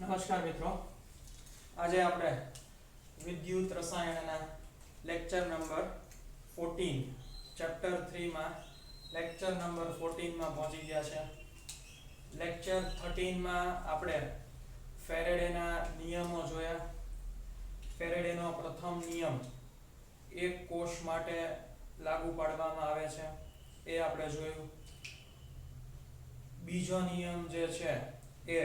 નમસ્કાર મિત્રો, આજે આપણે વિદ્યુત રસાયણના લેક્ચર નંબર 14 ચેપ્ટર 3 માં લેક્ચર નંબર 14 માં પહોંચી ગયા છે. લેક્ચર 13 માં આપણે ફેરેડેના નિયમો જોયા. ફેરેડેનો પ્રથમ નિયમ એક કોષ માટે લાગુ પાડવામાં આવે છે એ આપણે જોયું. બીજો નિયમ જે છે એ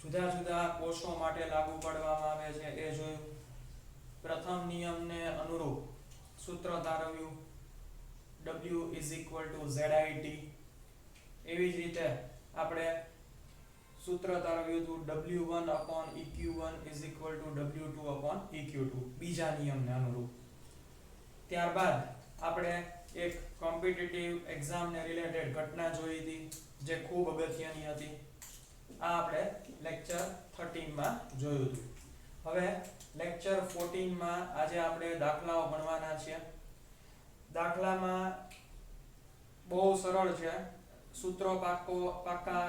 જુદા જુદા કોષો માટે લાગુ પાડવામાં આવે છે એ જોયું. પ્રથમ નિયમને અનુરૂપ સૂત્ર તારવ્યું W = ZIT. એવી જ રીતે આપણે સૂત્ર તારવ્યું હતું W1/EQ1 = W2/EQ2 બીજા નિયમને અનુરૂપ. ત્યારબાદ આપણે એક કોમ્પિટિટિવ એક્ઝામને રિલેટેડ ઘટના જોઈ હતી જે ખૂબ અગત્યની હતી. આ આપણે લેક્ચર 13 માં જોયું હતું. હવે લેક્ચર 14 માં આજે આપણે દાખલાઓ ગણવાના છે. દાખલામાં બહુ સરળ છે. સૂત્રો પાકા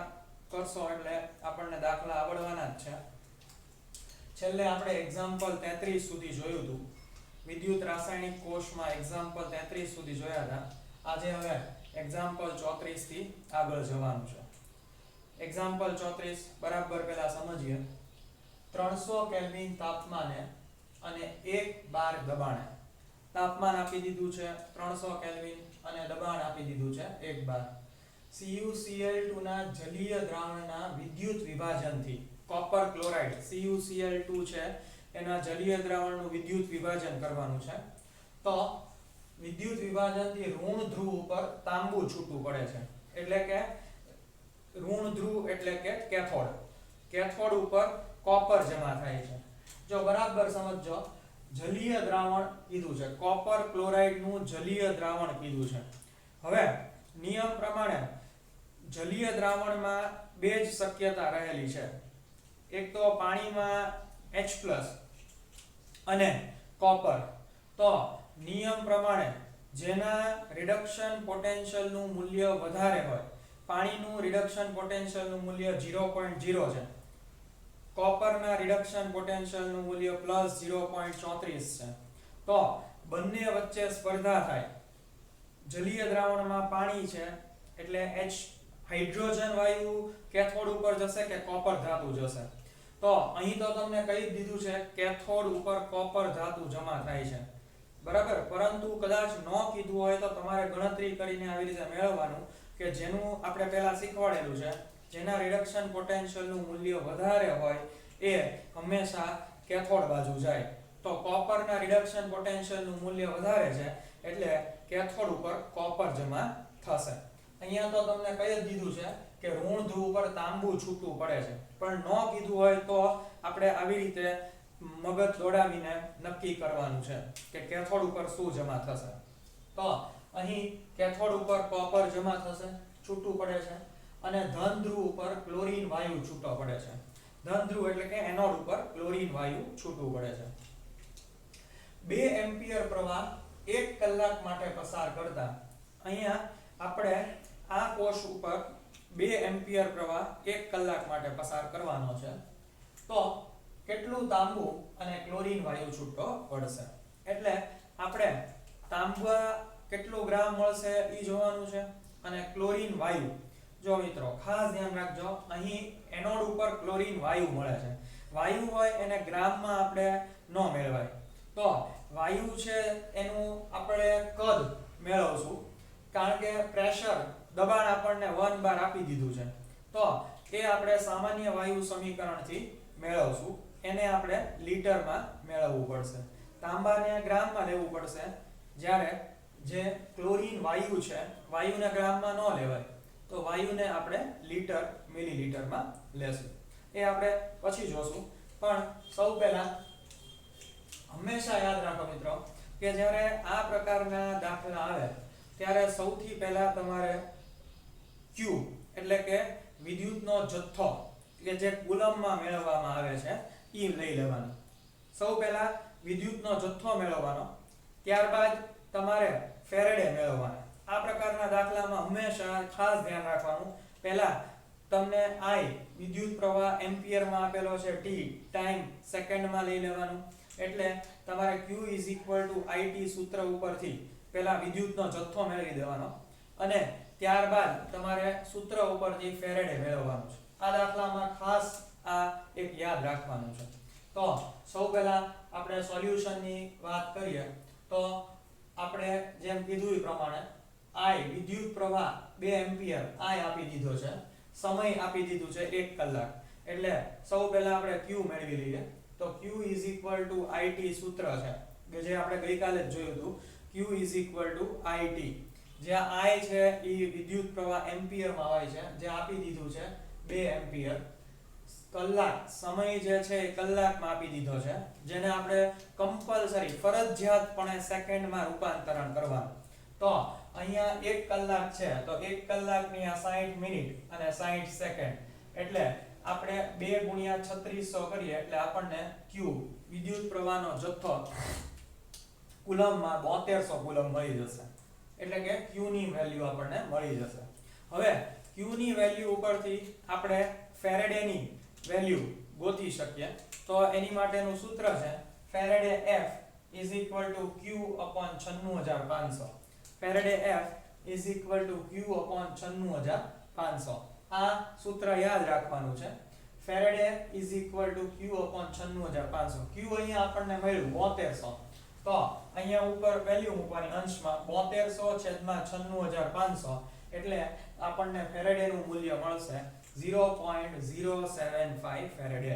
કરશો એટલે આપણને દાખલા આવડવાના જ છે. છેલ્લે આપણે એક્ઝામ્પલ 33 સુધી જોયું હતું. વિદ્યુત રાસાયણિક કોષમાં એક્ઝામ્પલ 33 સુધી જોયા હતા. આજે હવે એક્ઝામ્પલ 34 થી આગળ જવાનું છે. એક્ઝામ્પલ 34 બરાબર પહેલા સમજીએ. 300 કેલ્વિન તાપમાને અને 1 બાર દબાણે. તાપમાન આપી દીધું છે 300 કેલ્વિન અને દબાણ આપી દીધું છે 1 બાર. CuCl2 ના જલીય દ્રાવણના વિદ્યુત વિભાજનથી કોપર ક્લોરાઇડ CuCl2 છે એના જલીય દ્રાવણનું વિદ્યુત વિભાજન કરવાનું છે. તો વિદ્યુત વિભાજનથી ઋણ ધ્રુવ ઉપર તાંબુ છૂટું પડે છે. એટલે કે ઋણ ધ્રુવ એટલે કે કેથોડ. કેથોડ ઉપર કોપર જમા થાય છે. જો બરાબર સમજજો, જલીય દ્રાવણ કીધું છે, કોપર ક્લોરાઇડ નું જલીય દ્રાવણ કીધું છે. હવે નિયમ પ્રમાણે જલીય દ્રાવણમાં બે જ શક્યતા રહેલી છે. એક તો પાણીમાં H+ અને કોપર. તો નિયમ પ્રમાણે જેના રિડક્શન પોટેન્શિયલ નું મૂલ્ય વધારે હોય, પાણીનું રિડક્શન પોટેન્શિયલ નું મૂલ્ય 0.0 છે, કોપરના રિડક્શન પોટેન્શિયલ નું મૂલ્ય +0.34 છે. તો બંને વચ્ચે સ્પર્ધા થાય. જલીય દ્રાવણમાં પાણી છે એટલે H હાઇડ્રોજન વાયુ કેથોડ ઉપર જશે કે કોપર ધાતુ જશે? તો અહીં તો તમને કહી દીધું છે કેથોડ ઉપર કોપર ધાતુ જમા થાય છે, બરાબર. પરંતુ કદાચ ન કીધું હોય તો તમારે ગણતરી કરીને આવી રીતે મેળવવાનું કે જેનું આપણે પહેલા શીખવાડેલું છે, જેના રિડક્શન પોટેન્શિયલ નું મૂલ્ય વધારે હોય એ હંમેશા કેથોડ બાજુ જાય. તો કોપરના રિડક્શન પોટેન્શિયલ નું મૂલ્ય વધારે છે એટલે કેથોડ ઉપર કોપર જમા થશે. અહીંયા તો તમને કહી જ દીધું છે કે ઋણ ધ્રુવ ઉપર તાંબુ છૂટું પડે છે, પણ ન કીધું હોય તો આપણે આવી રીતે મગજ દોડાવીને નક્કી કરવાનું છે કે કેથોડ ઉપર શું જમા થશે. તો અહીં કેથોડ ઉપર કોપર જમા થશે, છૂટું પડે છે, અને ધન ધ્રુવ ઉપર ક્લોરીન વાયુ છૂટો પડે છે. ધન ધ્રુવ એટલે કે એનોડ ઉપર ક્લોરીન વાયુ છૂટું પડે છે. 2 એમ્પિયર પ્રવાહ 1 કલાક માટે પસાર કરતા અહીંયા આપણે આ કોષ ઉપર 2 એમ્પિયર પ્રવાહ 1 કલાક માટે પસાર કરવાનો છે. તો કેટલું તાંબુ અને ક્લોરીન વાયુ છૂટો પડશે? એટલે આપણે તાંબા કેટલું ગ્રામ મળશે એ જોવાનું છે, અને ક્લોરીન વાયુ. જો મિત્રો ખાસ ધ્યાન રાખજો, અહીં એનોડ ઉપર ક્લોરીન વાયુ મળે છે. વાયુ હોય એને ગ્રામમાં આપણે ન મેળવાય. તો વાયુ છે એનું આપણે કદ મેળવશું, કારણ કે પ્રેશર દબાણ આપણને 1 બાર આપી દીધું છે. તો એ આપણે સામાન્ય વાયુ સમીકરણથી મેળવશું. એને આપણે લીટરમાં મેળવવું પડશે. તાંબાને ગ્રામમાં લેવું પડશે, જ્યારે જે ક્લોરીન વાયુ છે વાયુને ગ્રામમાં ન લેવાય. તો વાયુને આપણે લીટર મિલીલીટરમાં લેશું. એ આપણે પછી જોશું. પણ સૌ પહેલા હંમેશા યાદ રાખો મિત્રો કે જ્યારે આ પ્રકારના દાખલા આવે ત્યારે સૌથી પહેલા તમારે Q એટલે કે વિદ્યુતનો જથ્થો કે જે કુલમમાં મેળવવામાં આવે છે એ લઈ લેવાનો. સૌ પહેલા વિદ્યુતનો જથ્થો મેળવવાનો, ત્યારબાદ તમારે ફેરેડે મેળવવાના. આ પ્રકારના દાખલામાં હંમેશા ખાસ ધ્યાન રાખવાનું, પહેલા તમને I વિદ્યુત પ્રવાહ એમ્પિયર માં આપેલો છે, t ટાઈમ સેકન્ડ માં લઈ લેવાનું, એટલે તમારે q IT સૂત્ર ઉપરથી પહેલા વિદ્યુતનો જથ્થો મેળવી દેવાનો અને ત્યારબાદ તમારે સૂત્ર ઉપરથી ફેરેડે મેળવવાનું છે. આ દાખલામાં ખાસ આ એક યાદ રાખવાનું છે. તો સૌ પહેલા આપણે સોલ્યુશનની વાત કરીએ તો આપણે જેમ કીધું એ પ્રમાણે I વિદ્યુત પ્રવાહ 2 એમ્પિયર I આપી દીધો છે, સમય આપી દીધું છે 1 કલાક, એટલે સૌ પહેલા આપણે q મેળવી લઈએ. તો q IT સૂત્ર છે કે જે આપણે ગઈકાલે જ જોયું હતું, q IT, જ્યાં I છે એ વિદ્યુત પ્રવાહ એમ્પિયર માં હોય છે, જે આપી દીધું છે 2 એમ્પિયર. કલાક સમય જે છે એ કલાકમાં આપી દીધો છે, જેને આપણે કમ્પલસરી ફરજિયાતપણે સેકન્ડમાં રૂપાંતરણ કરવાનું. તો અહીંયા 1 કલાક છે તો 1 કલાકની આ 60 મિનિટ અને 60 સેકન્ડ, એટલે આપણે 2 ગુણ્યા 3600 કરીએ એટલે આપણને q વિદ્યુત પ્રવાહનો જથ્થો કુલમમાં 7200 કુલમ મળી જશે, એટલે કે q ની વેલ્યુ આપણને મળી જશે. હવે q ની વેલ્યુ ઉપરથી આપણે ફેરેડેની વેલ્યુ ગોતી શકીએ. તો એની માટેનું સૂત્ર છે faraday F q/96500. Faraday F q/96500. આ સૂત્ર યાદ રાખવાનું છે. Faraday q/96500. q અહીંયા આપણને મળ્યું 7200, તો અહીંયા ઉપર વેલ્યુ મૂકવાની અંશમાં 7200/96500, એટલે આપણને ફેરેડેનું મૂલ્ય મળશે 0.075 ફેરેડે.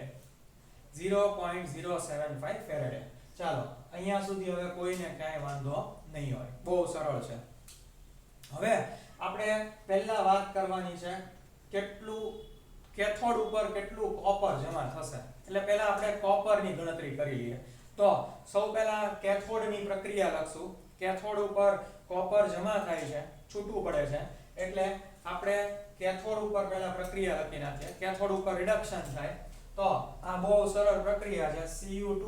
0.075 ફેરેડે. ચાલો અહીંયા સુધી હવે કોઈને કાંઈ વાંધો નહીં હોય, બહુ સરળ છે. હવે આપણે પહેલા વાત કરવાની છે કેટલું કેથોડ ઉપર કેટલું કોપર જમા થશે, એટલે પહેલા આપણે કોપરની ગણતરી કરી લઈએ. તો સૌ પહેલા કેથોડની પ્રક્રિયા લખશું. કેથોડ ઉપર કોપર જમા થાય છે, છૂટું પડે છે, એટલે આપણે કેથોડ ઉપર પહેલા પ્રક્રિયા લખી નાખીએ. કેથોડ ઉપર રિડક્શન થાય તો આ બહુ સરળ પ્રક્રિયા છે. Cu2+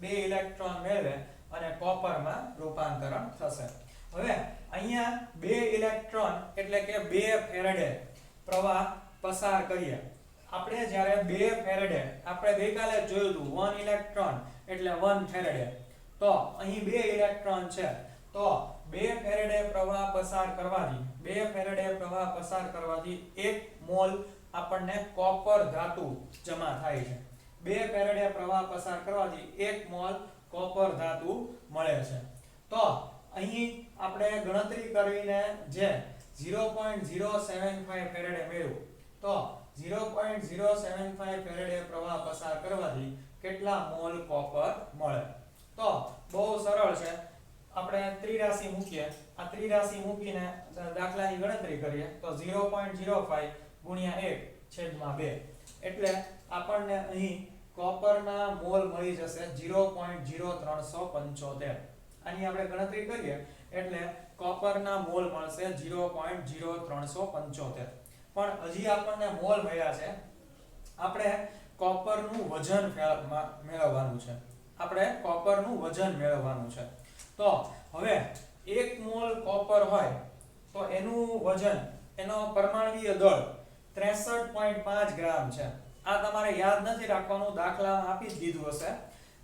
2 ઇલેક્ટ્રોન મેળવે અને કોપરમાં રૂપાંતરણ થશે. હવે અહીંયા 2 ઇલેક્ટ્રોન એટલે કે 2 ફેરેડે પ્રવાહ પસાર કરીએ. આપણે જ્યારે 2 ફેરેડે, આપણે ગઈકાલે જોયું હતું 1 ઇલેક્ટ્રોન એટલે 1 ફેરેડે, તો અહીં 2 ઇલેક્ટ્રોન છે, તો 2 ફેરેડે પ્રવાહ પસાર કરવાથી 1 મોલ આપણને કોપર ધાતુ જમા થાય છે. 2 ફેરેડે પ્રવાહ પસાર કરવાથી 1 મોલ કોપર ધાતુ મળે છે. તો અહીં આપણે ગણતરી કરીને જે 0.075 ફેરેડે મેળવ્યું, તો 0.075 ફેરેડે પ્રવાહ પસાર કરવાથી કેટલા મોલ કોપર મળે? તો બહુ સરળ છે, આપણે ત્રિરાશિ મૂકીએ. આ ત્રિરાશિ મૂકીને દાખલાની ગણતરી કરીએ તો 0.05 ગુણ્યા 1/2, એટલે આપણને અહીં કોપરના મોલ મળી જશે 0.0375. આની આપણે ગણતરી કરીએ એટલે કોપરના મોલ મળશે 0.0375. પણ હજી આપણને મોલ મળ્યા છે, આપણે કોપરનું વજન મેળવવાનું છે. તો હવે 1 મોલ કોપર હોય તો એનું વજન, એનો પરમાણુય દળ 63.5 ગ્રામ છે. આ તમારે યાદ નથી રાખવાનું, દાખલામાં આપી જ દીધું હશે,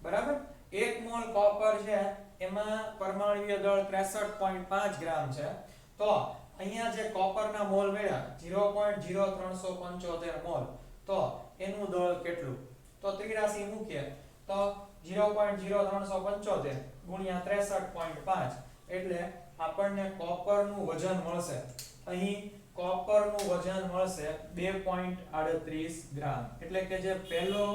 બરાબર. 1 મોલ કોપર છે એમાં પરમાણુય દળ 63.5 ગ્રામ છે. તો અહીંયા જે કોપરના મોલ મળ્યા 0.0375 મોલ, તો એનું દળ કેટલું? તો ત્રિરાશિ મૂકીએ તો 0.0375 ગુણ્યા 63.5, એટલે આપણને કોપરનું વજન મળશે. અહીં કોપરનું વજન મળશે 2.38 ગ્રામ, એટલે કે જે પહેલો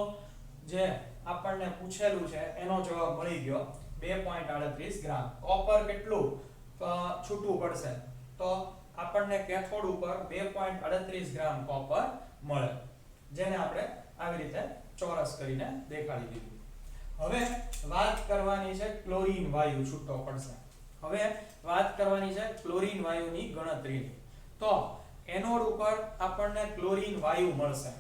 જે આપણને પૂછેલું છે એનો જવાબ મળી ગયો 2.38 ગ્રામ. કોપર કેટલું છૂટું પડશે? તો આપણને કેથોડ ઉપર 2.38 ગ્રામ કોપર મળે, જેને આપણે આવી રીતે ચોરસ કરીને દેખાડી દીધું. હવે વાત કરવાની છે ક્લોરીન વાયુ છૂટો પડશે. હવે વાત કરવાની છે ક્લોરીન વાયુની ગણતરીની. તો એનોડ ઉપર આપણને ક્લોરીન વાયુ મળશે.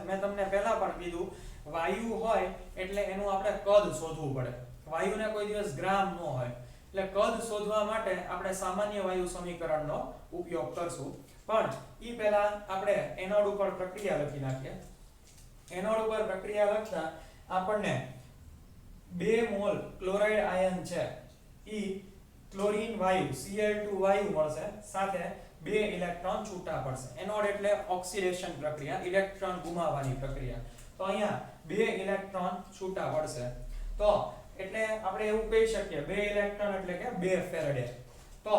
મેં તમને પહેલા પણ કીધું, વાયુ હોય એટલે એનું આપણે કદ શોધવું પડે. વાયુને કોઈ દિવસ ગ્રામ ન હોય, એટલે કદ શોધવા માટે આપણે સામાન્ય વાયુ સમીકરણનો ઉપયોગ કરશું, પણ ઈ પહેલા આપણે એનોડ ઉપર પ્રક્રિયા લખી નાખીએ. એનોડ ઉપર પ્રક્રિયા લખતા આપણને 2 મોલ ક્લોરાઇડ આયન છે ઈ ક્લોરીન વાયુ Cl2 વાયુ મળશે, સાથે 2 ઇલેક્ટ્રોન છૂટા પડશે. એનોડ એટલે ઓક્સિડેશન પ્રક્રિયા, ઇલેક્ટ્રોન ગુમાવવાની પ્રક્રિયા. તો અહીંયા 2 ઇલેક્ટ્રોન છૂટા પડશે. તો એટલે આપણે એવું કહી શકીએ 2 ઇલેક્ટ્રોન એટલે કે 2 ફેરેડે. તો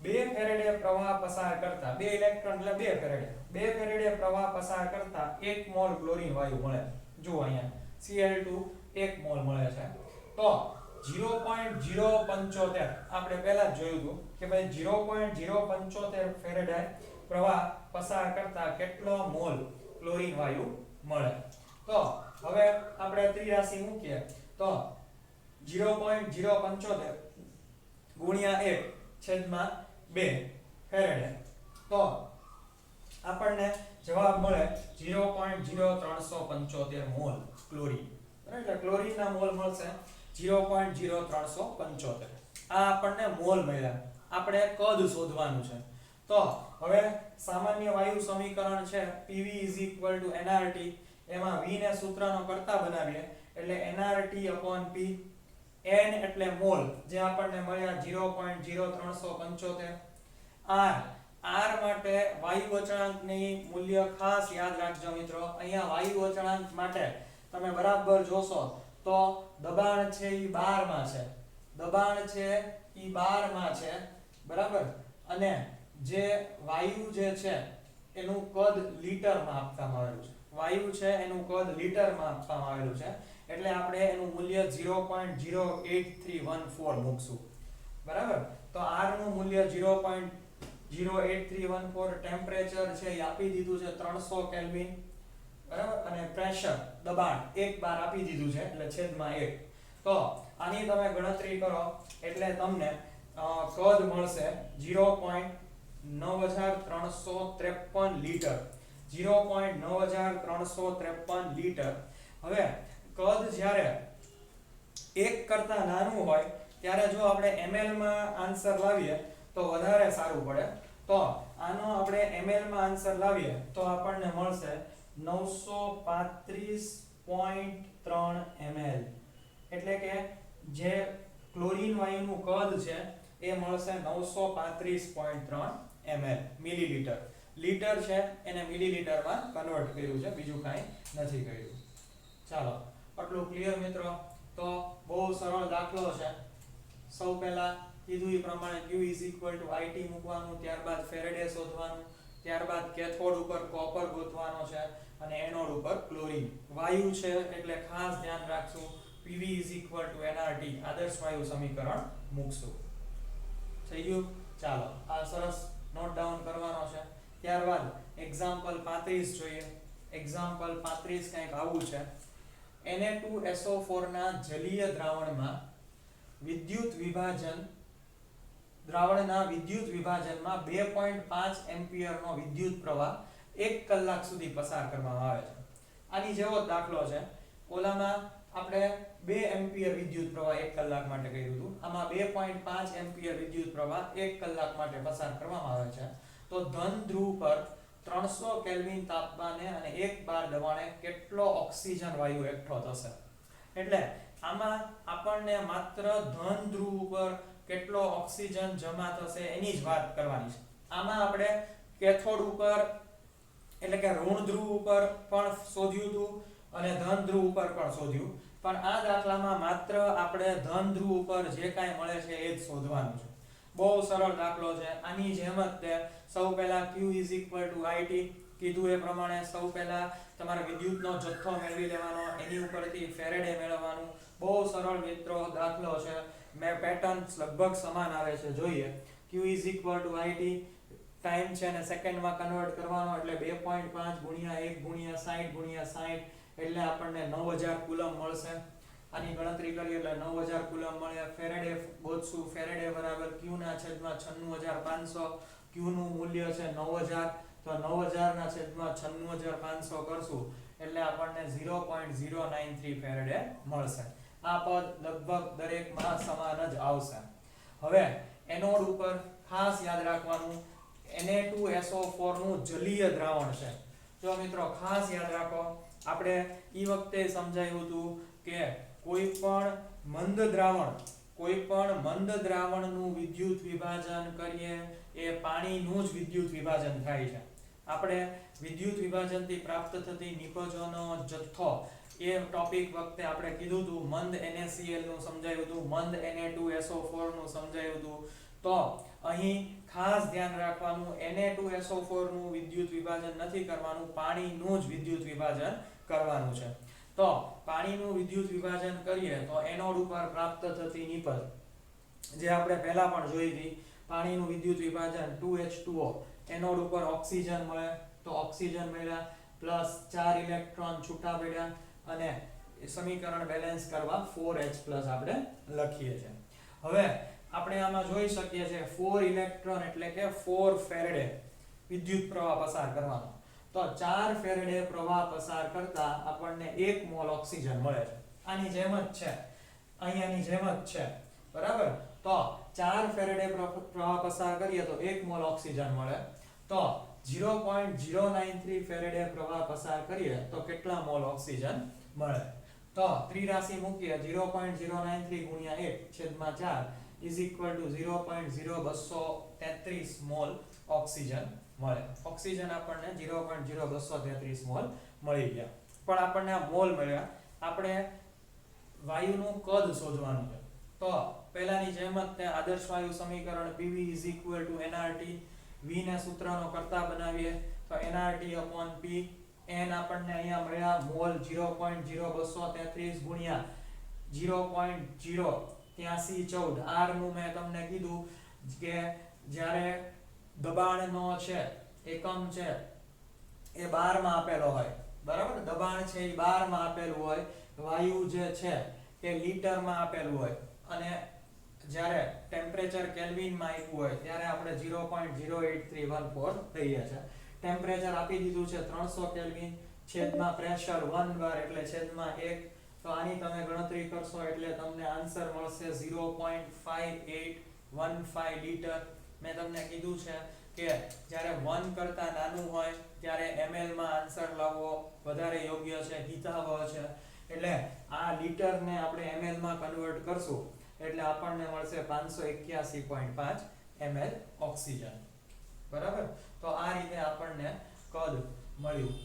2 ફેરેડે પ્રવાહ પસાર કરતા 2 ઇલેક્ટ્રોન એટલે 2 ફેરેડે. 2 ફેરેડે પ્રવાહ પસાર કરતા 1 મોલ ક્લોરીન વાયુ મળે. જુઓ અહીંયા Cl2 1 મોલ મળે છે. તો 0.075 આપણે પહેલા જ જોયું હતું કે ભાઈ 0.075 ફેરેડે પ્રવાહ પસાર કરતા કેટલો મોલ ક્લોરીન વાયુ મળે. તો હવે આપણે ત્રિરાશિ મૂકીએ તો 0.075 ગુણ્યા 1 છેદમાં 2 ફેરેડે. તો આપણને જવાબ મળે 0.0375 મોલ ક્લોરીન. એટલે ક્લોરીનના મોલ મળશે 0.0375. આ આપણને મોલ મળ્યા. આપણે કદ શોધવાનું છે. તો હવે સામાન્ય વાયુ સમીકરણ છે PV nRT. એમાં V ને સૂત્રનો કર્તા બનાવીએ એટલે nRT/P. n એટલે મોલ જે આપણને મળ્યા 0.0375. R માટે વાયુ અચળાંકની મૂલ્ય ખાસ યાદ રાખજો મિત્રો. અહીંયા વાયુ અચળાંક માટે તમે બરાબર જોશો તો દબાણ છે ઈ 12 માં છે. દબાણ છે ઈ 12 માં છે, બરાબર. અને જે વાયુ જે છે એનું કદ લીટરમાં આપવામાં આવેલું છે. વાયુ છે એનું કદ લીટરમાં આપવામાં આવેલું છે, એટલે આપણે એનું મૂલ્ય 0.08314 મૂકશું, બરાબર. તો R નું મૂલ્ય 0.08314. ટેમ્પરેચર છે એ આપી દીધું છે 300 કેલ્વિન, બરાબર. અને પ્રેશર દબાણ 1 બાર આપી દીધું છે એટલે છેદમાં 1. તો આની તમે ગણતરી કરો એટલે તમને કદ મળશે 0.9353 લીટર. 0.9353 લીટર. હવે કદ જ્યારે 1 કરતા નાનું હોય ત્યારે જો આપણે ml માં આન્સર લાવીએ તો વધારે સારું પડે. તો આનો આપણે ml માં આન્સર લાવીએ તો આપણને મળશે 935.3 ml. એટલે કે જે ક્લોરીન વાયુનું કદ છે એ મળશે 935.3 ml મિલીલીટર. લીટર છે એને મિલીલીટરમાં કન્વર્ટ કર્યું છે, બીજું કાંઈ નથી કર્યું. ચાલો આટલું ક્લિયર મિત્રો. તો બહુ સરળ દાખલો છે. સૌ પહેલા કીધું એ પ્રમાણે Q IT મૂકવાનું, ત્યારબાદ ફેરેડે શોધવાનું, ત્યારબાદ કેથોડ ઉપર કોપર ગોતવાનો છે અને એનોડ ઉપર ક્લોરીન વાયુ છે. એટલે ખાસ ધ્યાન રાખશું PV nRT આદર્શ વાયુ સમીકરણ મૂકશું. થઈ ગયું? ચાલો આ સરસ નોટ ડાઉન કરવાનો છે. ત્યારબાદ એક્ઝામ્પલ 35 જોઈએ. એક્ઝામ્પલ 35 કંઈક આવું છે. Na2SO4 ના જલીય દ્રાવણના વિદ્યુત વિભાજનમાં 2.5 એમ્પિયર નો વિદ્યુત પ્રવાહ 1 કલાક સુધી પસાર કરવામાં આવે છે. આની જેવો દાખલો છે. ઓલામાં આપણે 2 એમ્પિયર વિદ્યુત પ્રવાહ 1 કલાક માટે કર્યું હતું. આમાં 2.5 એમ્પિયર વિદ્યુત પ્રવાહ 1 કલાક માટે પસાર કરવામાં આવે છે. તો ધન ધ્રુવ પર 300 કેલ્વિન તાપમાને અને 1 બાર દબાણે કેટલો ઓક્સિજન વાયુ એકઠો થશે. એટલે આમાં આપણને માત્ર ધન ધ્રુવ ઉપર કેટલો ઓક્સિજન જમા થશે એની જ વાત કરવાની છે. આમાં આપણે કેથોડ ઉપર એટલે કે ઋણ ધ્રુવ ઉપર પણ શોધ્યું હતું અને ધન ધ્રુવ ઉપર પણ શોધ્યું, પણ આ દાખલામાં માત્ર આપણે ધન ધ્રુવ ઉપર જે કાંઈ મળે છે એ જ શોધવાનું છે. બહુ સરળ દાખલો છે. આની જેમ જ તે સૌ પહેલા Q IT કીધું એ પ્રમાણે સૌ પહેલા તમારે વિદ્યુતનો જથ્થો મેળવી લેવાનો, એની ઉપરથી ફેરેડે મેળવવાનું. બહુ સરળ મિત્રો દાખલો છે. પેટર્ન લગભગ સમાન આવે છે. જોઈએ Q IT ટાઈમ છે અને સેકન્ડમાં કન્વર્ટ કરવાનો એટલે 2.5 ગુણ્યા 1 ગુણ્યા 60 ગુણ્યા 60 એટલે આપણને 9000 કુલમ મળશે. આની ગણતરી કરીએ એટલે 9000 કુલમ મળે. ફેરેડે ગોતશું. ફેરેડે બરાબર Q ના છેદમાં 96500. Q નું મૂલ્ય છે 9000. તો 9000 ના છેદમાં 96500 કરશું એટલે આપણને 0.093 ફેરેડે મળશે. આ પદ લગભગ દરેકમાં સમાન જ આવશે. હવે એનોડ ઉપર ખાસ યાદ રાખવાનું Na2SO4 નું જલીય દ્રાવણ છે. જો મિત્રો ખાસ યાદ રાખો, આપણે ઈ વખતે સમજાયું હતું કે કોઈ પણ મંદ દ્રાવણનું વિદ્યુત વિભાજન કરીએ એ પાણીનું જ વિદ્યુત વિભાજન થાય છે. આપણે વિદ્યુત વિભાજનથી પ્રાપ્ત થતી નિપજોનો જથ્થો એ ટોપિક વખતે આપણે કીધું હતું, મંદ NaCl નું સમજાયું હતું, મંદ Na2SO4 નું સમજાયું હતું. તો અહીં ખાસ ધ્યાન રાખવાનું, Na2SO4 નું વિદ્યુત વિભાજન નથી કરવાનું, પાણીનું જ વિદ્યુત વિભાજન કરવાનું છે. તો પાણીનું વિદ્યુત વિભાજન કરીએ તો એનોડ ઉપર પ્રાપ્ત થતી નિપજ જે આપણે પહેલા પણ જોઈ હતી, પાણીનું વિદ્યુત વિભાજન 2H2O, એનોડ ઉપર ઓક્સિજન મળે તો ઓક્સિજન મળ્યા પ્લસ 4 ઇલેક્ટ્રોન છૂટા પડ્યા અને સમીકરણ બેલેન્સ કરવા 4H+ આપણે લખીએ છીએ. હવે આપણે આમાં જોઈ શકીએ છીએ 4 ઇલેક્ટ્રોન એટલે કે 4 ફેરેડે વિદ્યુત પ્રવાહ પસાર કરવાનો. તો 4 ફેરેડે પ્રવાહ પસાર કરતા આપણને 1 મોલ ઓક્સિજન મળે છે. આની જેમ જ છે, અહીંયાની જેમ જ છે, બરાબર. તો 4 ફેરેડે પ્રવાહ પસાર કરીએ તો 1 મોલ ઓક્સિજન મળે. તો 0.093 ફેરેડે પ્રવાહ પસાર કરીએ તો કેટલા મોલ ઓક્સિજન મળે? તો ત્રિરાશિ મૂકીએ 0.093 ગુણ્યા 1/4 is equal to 0.0233 mall oxygen મળે. ઓક્સિજન આપણને 0.0233 મોલ મળી ગયા. પણ આપણને આ મોલ મળ્યા, આપણે વાયુનું કદ શોધવાનું છે. તો પહેલાની જેમ જ તે આદર્શ વાયુ સમીકરણ PV is equal to nRT, V ને સૂત્રનો કરતા બનાવીએ તો nRT/P, n આપણને અહીંયા મળ્યા મોલ 0.0233 ગુણ્યા 0.08314. r નું મેં તમને કીધું કે જ્યારે દબાણનો છે એકમ છે એ બાર માં આપેલો હોય, બરાબર, દબાણ છે એ બાર માં આપેલું હોય, વાયુ જે છે એ લીટર માં આપેલું હોય, અને જ્યારે ટેમ્પરેચર કેલ્વિન માં આપ્યું હોય ત્યારે આપણે 0.08314 થઈએ છે. ટેમ્પરેચર આપી દીધું છે 300 કેલ્વિન, છેદમાં પ્રેશર 1 bar એટલે છેદમાં 1. તો આની તમે ગણતરી કરશો એટલે તમને આન્સર મળશે 0.5815 લીટર. મેં તમને કીધું છે કે જ્યારે 1 કરતા નાનું હોય ત્યારે ml માં આન્સર લાવવો વધારે યોગ્ય છે, હિતાવહ છે. એટલે આ લીટર ને આપણે ml માં કન્વર્ટ કરશું એટલે આપણને મળશે 581.5 ml ઓક્સિજન, બરાબર. તો આ રીતે આપણને કદ મળ્યું.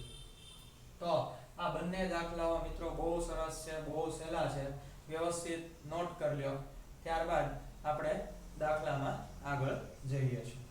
તો આ બંને દાખલાઓ મિત્રો બહુ સરસ છે, બહુ સહેલા છે, વ્યવસ્થિત નોટ કરી લ્યો. ત્યારબાદ આપણે દાખલામાં આગળ જઈએ છીએ.